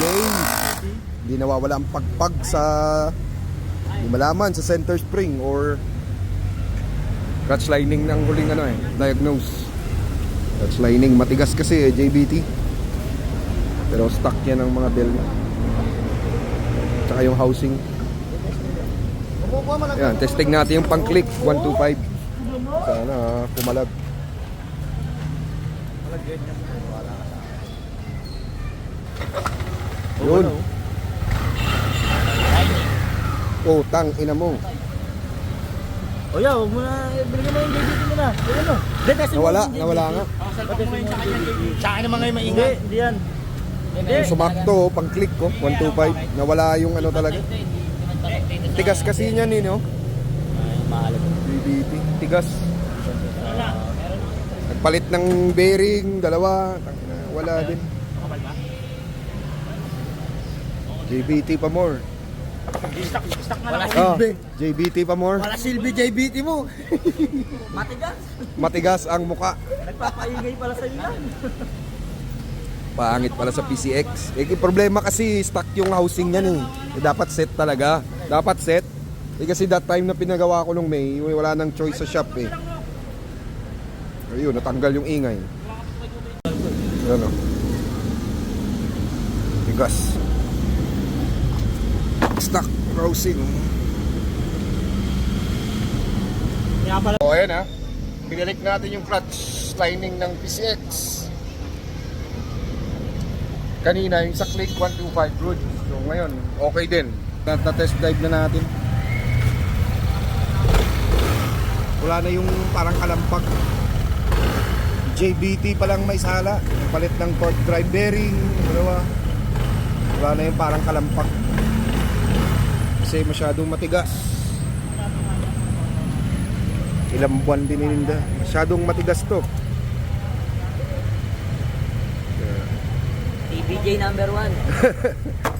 May. Hindi nawawala ang pagpag sa, hindi malaman, sa center spring or clutch lining ng huling diagnose. Clutch lining, matigas kasi JBT. Pero stock yan ng mga bell. Tsaka yung housing. Yan, testing natin yung pang-click 125. Sana pumalag. Yun. Oh, tang ina mo. O yeah, huwag mo na, binigyan mo yung JBT mo na. Nawala nga. Sa akin naman ngayon maingay. Hindi yan. Sumakto, pang-click ko, 125. Nawala yung talaga. Tigas kasi niyan no? Mahal. JBT, tigas. Nagpalit ng bearing, dalawa. Wala din. JBT pa more. Wala silbi. JBT pa more. Wala silbi JBT mo. Matigas. Matigas ang muka. Nagpapaingay pala sa ilan. Pangit pala sa PCX. Problema kasi stock yung housing niyan dapat set talaga. Dapat set. Kasi that time na pinagawa ko nung May, wala nang choice sa shop Ayun, natanggal yung ingay. Ano? Tigas. Stock housing. So ayan Binilik natin yung clutch lining ng PCX. Kanina yung sa click 125 good. So ngayon, okay din. Na-test drive na natin. Wala na yung parang kalampag. JBT pa lang may sala. Palit ng torque drive bearing. Wala na yung parang kalampag. Kasi masyadong matigas. Ilang buwan din ininda. Masyadong matigas to. TBJ number 1.